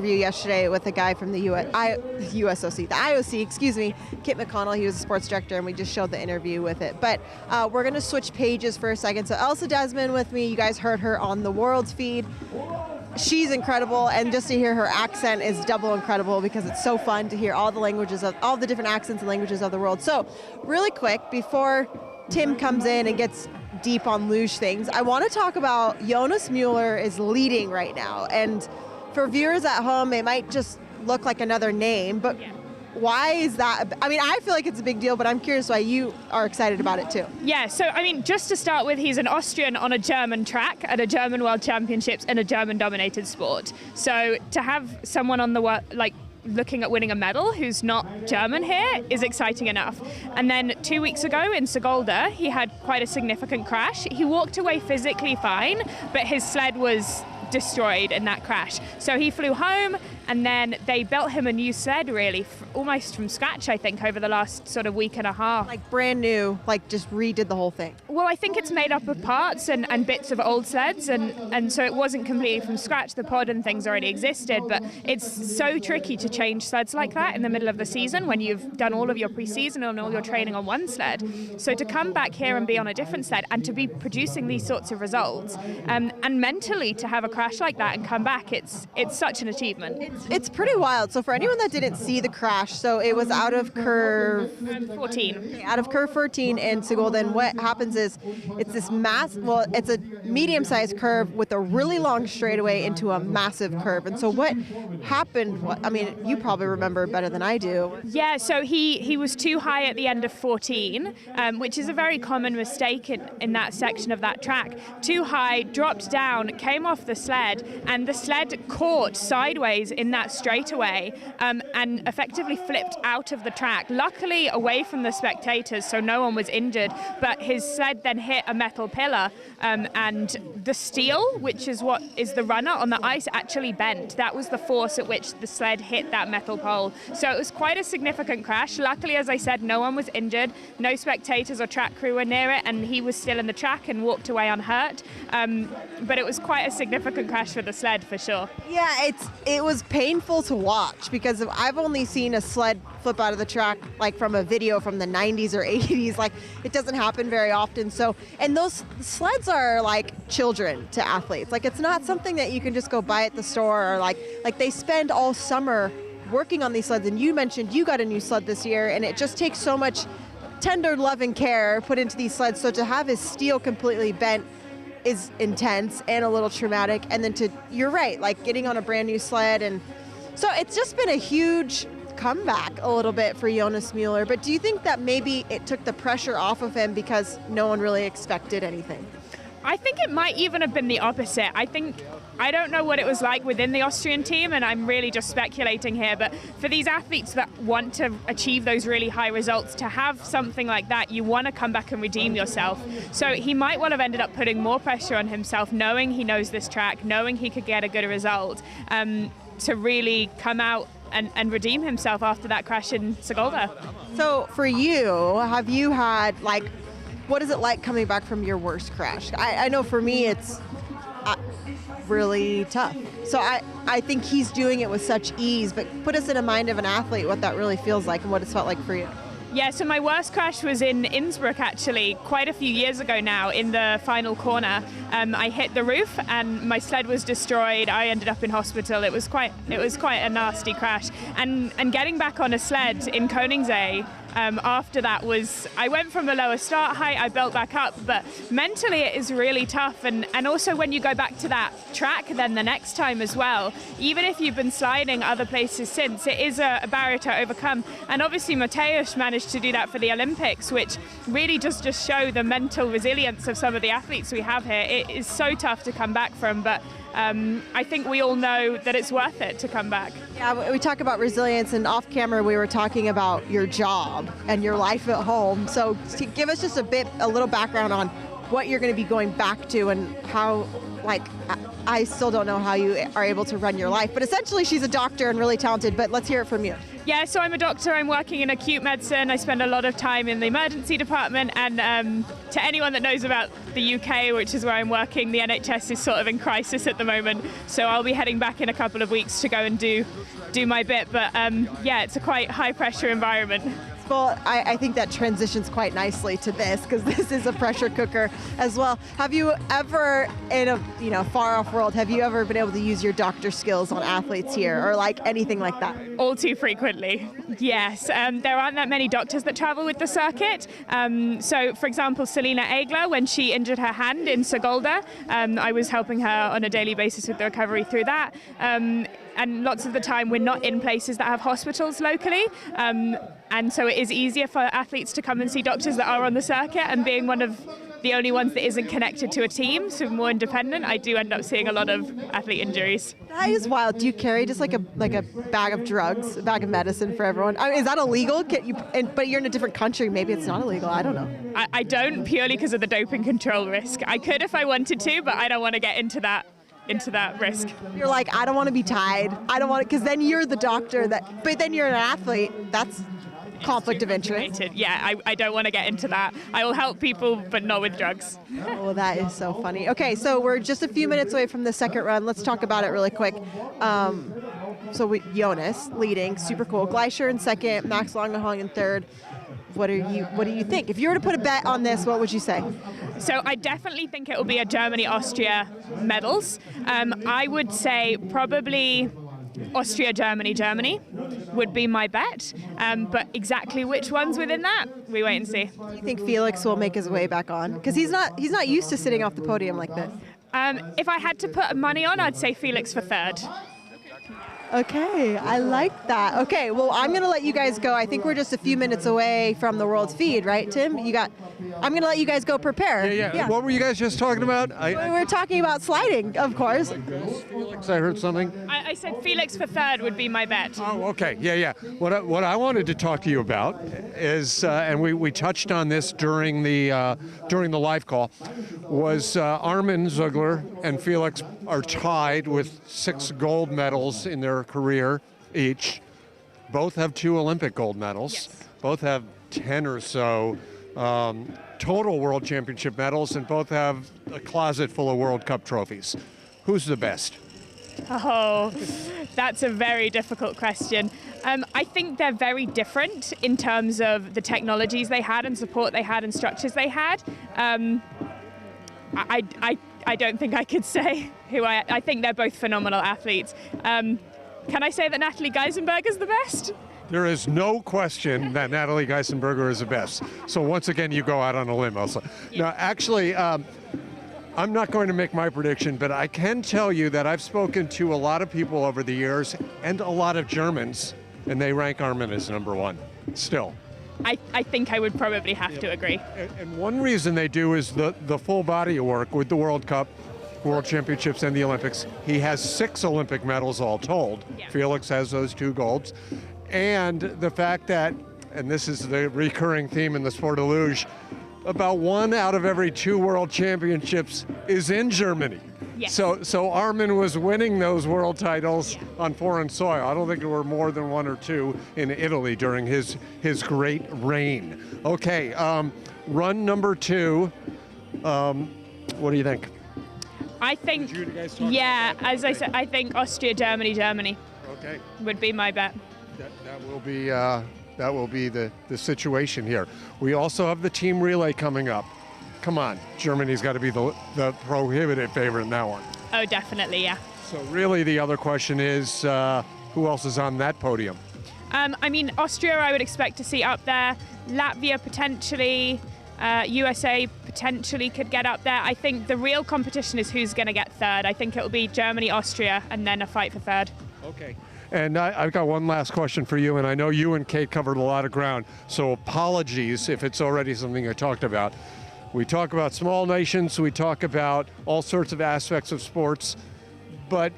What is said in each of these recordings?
Interview yesterday with a guy from the IOC, excuse me, Kit McConnell. He was a sports director, and we just showed the interview with it. But we're going to switch pages for a second. So Elsa Desmond with me. You guys heard her on the World's feed. She's incredible, and just to hear her accent is double incredible because it's so fun to hear all the languages of all the different accents and languages of the world. So really quick, before Tim comes in and gets deep on luge things, I want to talk about Jonas Mueller is leading right now. And for viewers at home, it might just look like another name, but why is that? I mean, I feel like it's a big deal, but I'm curious why you are excited about it too. Yeah, so I mean, just to start with, he's an Austrian on a German track at a German World Championships in a German-dominated sport. So to have someone on the looking at winning a medal who's not German here is exciting enough. And then 2 weeks ago in Sigolda, he had quite a significant crash. He walked away physically fine, but his sled was destroyed in that crash. So he flew home, and then they built him a new sled, really, almost from scratch, I think, over the last sort of week and a half. Like brand new, like just redid the whole thing. Well, I think it's made up of parts and bits of old sleds, and so it wasn't completely from scratch. The pod and things already existed, but it's so tricky to change sleds like that in the middle of the season when you've done all of your pre-season and all your training on one sled. So to come back here and be on a different sled and to be producing these sorts of results, and mentally to have a crash like that and come back, it's such an achievement. It's pretty wild. So for anyone that didn't see the crash, so it was out of curve 14. Out of curve 14 in Sigolda, and what happens is it's this it's a medium-sized curve with a really long straightaway into a massive curve. And so what happened, I mean, you probably remember better than I do. Yeah, so he was too high at the end of 14, which is a very common mistake in that section of that track. Too high, dropped down, came off the sled, and the sled caught sideways in that straightaway and effectively flipped out of the track, luckily away from the spectators, so no one was injured, but his sled then hit a metal pillar, and the steel, which is what is the runner on the ice, actually bent. That was the force at which the sled hit that metal pole. So it was quite a significant crash. Luckily, as I said, no one was injured, no spectators or track crew were near it, and he was still in the track and walked away unhurt. But it was quite a significant crash for the sled, for sure. Yeah, it was painful to watch because I've only seen a sled flip out of the track like from a video from the 90s or 80s. Like, it doesn't happen very often. So, and those sleds are like children to athletes. Like, it's not something that you can just go buy at the store, or like they spend all summer working on these sleds. And you mentioned you got a new sled this year, and it just takes so much tender love and care put into these sleds. So to have his steel completely bent is intense and a little traumatic. And then you're right, like getting on a brand new sled. And so it's just been a huge comeback a little bit for Jonas Mueller. But do you think that maybe it took the pressure off of him because no one really expected anything? I think it might even have been the opposite. I don't know what it was like within the Austrian team, and I'm really just speculating here, but for these athletes that want to achieve those really high results, to have something like that, you want to come back and redeem yourself. So he might well have ended up putting more pressure on himself, knowing he knows this track, knowing he could get a good result, to really come out and redeem himself after that crash in Sigolda. So for you, have you had, what is it like coming back from your worst crash? I know for me it's really tough. So I think he's doing it with such ease, but put us in a mind of an athlete what that really feels like and what it's felt like for you. Yeah, so my worst crash was in Innsbruck, actually, quite a few years ago now, in the final corner. I hit the roof and my sled was destroyed. I ended up in hospital. It was quite a nasty crash. And getting back on a sled in Koningsee after that I went from a lower start height, I built back up, but mentally it is really tough. And also when you go back to that track then the next time as well, even if you've been sliding other places since, it is a barrier to overcome. And obviously Mateusz managed to do that for the Olympics, which really does just show the mental resilience of some of the athletes we have here. It is so tough to come back from, but I think we all know that it's worth it to come back. Yeah, we talk about resilience, and off camera we were talking about your job and your life at home. So to give us just a little background on what you're going to be going back to and how, I still don't know how you are able to run your life. But essentially she's a doctor and really talented, but let's hear it from you. Yeah, so I'm a doctor. I'm working in acute medicine. I spend a lot of time in the emergency department. And to anyone that knows about the UK, which is where I'm working, the NHS is sort of in crisis at the moment. So I'll be heading back in a couple of weeks to go and do my bit. But yeah, it's a quite high pressure environment. Well, I think that transitions quite nicely to this, because this is a pressure cooker as well. Have you ever, in a far off world, have you ever been able to use your doctor skills on athletes here, or like anything like that? All too frequently, yes. There aren't that many doctors that travel with the circuit. So, for example, Selina Egler, when she injured her hand in Segolda, I was helping her on a daily basis with the recovery through that. And lots of the time we're not in places that have hospitals locally. And so it is easier for athletes to come and see doctors that are on the circuit, and being one of the only ones that isn't connected to a team, so more independent, I do end up seeing a lot of athlete injuries. That is wild. Do you carry just like a bag of drugs, a bag of medicine for everyone? I mean, is that illegal? But you're in a different country. Maybe it's not illegal. I don't know. I don't, purely because of the doping control risk. I could if I wanted to, but I don't want to get into that risk. You're like, I don't want to be tied. I don't want to, because then you're the doctor but then you're an athlete. That's conflict of interest. Yeah, I don't want to get into that. I will help people, but not with drugs. Oh, that is so funny. Okay, so we're just a few minutes away from the second run. Let's talk about it really quick. Jonas leading, super cool. Gleischer in second, Max Langenhong in third. What do you think? If you were to put a bet on this, what would you say? So I definitely think it will be a Germany-Austria medals. I would say probably Austria, Germany would be my bet. But exactly which ones within that, we wait and see. Do you think Felix will make his way back on? Because he's not used to sitting off the podium like this. If I had to put money on, I'd say Felix for third. Okay, I like that. Okay, well, I'm going to let you guys go. I think we're just a few minutes away from the world's feed, right, Tim? I'm going to let you guys go prepare. Yeah. What were you guys just talking about? We were talking about sliding, of course. Felix, I heard something. I said Felix for third would be my bet. Oh, okay. Yeah. What I wanted to talk to you about is, and we touched on this during the live call, was Armin Ziegler and Felix are tied with 6 gold medals in their career each. Both have 2 Olympic gold medals. Yes. Both have 10 or so total World Championship medals, and both have a closet full of World Cup trophies. Who's the best? Oh, that's a very difficult question. I think they're very different in terms of the technologies they had and support they had and structures they had. I don't think I could say who I think they're both phenomenal athletes. Can I say that Natalie Geisenberger is the best? There is no question that Natalie Geisenberger is the best. So once again, you go out on a limb, Elsa. Yeah. Now, actually, I'm not going to make my prediction, but I can tell you that I've spoken to a lot of people over the years, and a lot of Germans, and they rank Armin as number 1, still. I think I would probably have to agree. And one reason they do is the full body of work with the World Cup, World Championships, and the Olympics. He has 6 Olympic medals all told. Yeah. Felix has those 2 golds. And the fact that, and this is the recurring theme in the sport of luge, about 1 out of every 2 World Championships is in Germany. Yes. So Armin was winning those world titles on foreign soil. I don't think there were more than 1 or 2 in Italy during his great reign. Okay, run number 2. What do you think? I think, as I said, I think Austria, Germany okay. would be my bet. That will be the situation here. We also have the team relay coming up. Come on, Germany's got to be the prohibitive favorite in that one. Oh, definitely, yeah. So really the other question is, who else is on that podium? I mean, Austria I would expect to see up there. Latvia potentially. USA potentially could get up there. I think the real competition is who's going to get third. I think it will be Germany, Austria, and then a fight for third. Okay. And I've got one last question for you, and I know you and Kate covered a lot of ground, so apologies if it's already something I talked about. We talk about small nations, we talk about all sorts of aspects of sports, but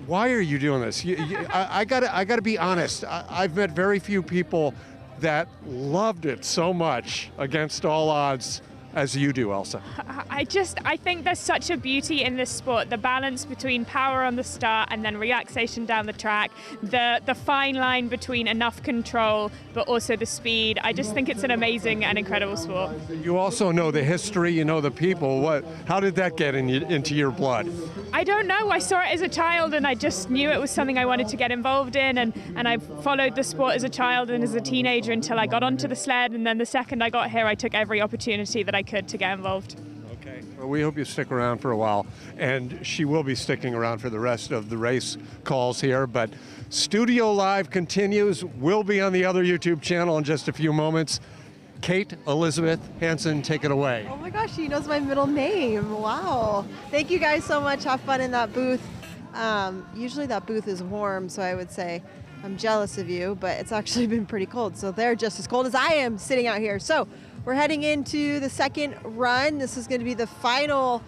why are you doing this? I gotta be honest. I've met very few people that loved it so much against all odds as you do, Elsa? I think there's such a beauty in this sport, the balance between power on the start and then relaxation down the track, the fine line between enough control but also the speed. I just think it's an amazing and incredible sport. You also know the history, you know the people. How did that get into your blood? I don't know. I saw it as a child and I just knew it was something I wanted to get involved in, and I followed the sport as a child and as a teenager until I got onto the sled, and then the second I got here I took every opportunity that I could to get involved. Okay. Well, we hope you stick around for a while, and she will be sticking around for the rest of the race calls here, but Studio Live continues. We'll be on the other YouTube channel in just a few moments. Kate Elizabeth Hansen, take it away. Oh my gosh, she knows my middle name. Wow. Thank you guys so much. Have fun in that booth. Usually that booth is warm, so I would say I'm jealous of you, but it's actually been pretty cold. So they're just as cold as I am sitting out here. So we're heading into the second run. This is going to be the final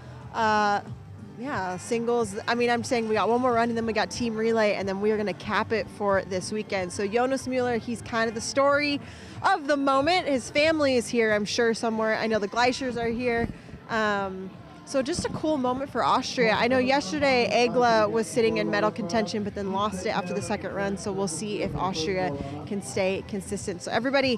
singles. I mean, I'm saying we got one more run and then we got team relay, and then we are going to cap it for this weekend. So Jonas Mueller, he's kind of the story of the moment. His family is here, I'm sure, somewhere. I know the Gleichers are here. So just a cool moment for Austria. I know yesterday Egla was sitting in medal contention but then lost it after the second run, so we'll see if Austria can stay consistent. So everybody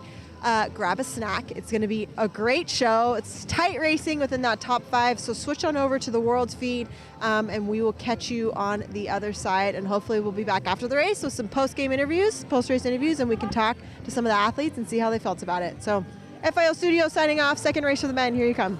grab a snack. It's going to be a great show. It's tight racing within that top 5, so switch on over to the World's feed, and we will catch you on the other side, and hopefully we'll be back after the race with some post-race interviews, and we can talk to some of the athletes and see how they felt about it. So FIL Studio signing off. Second race for the men. Here you come.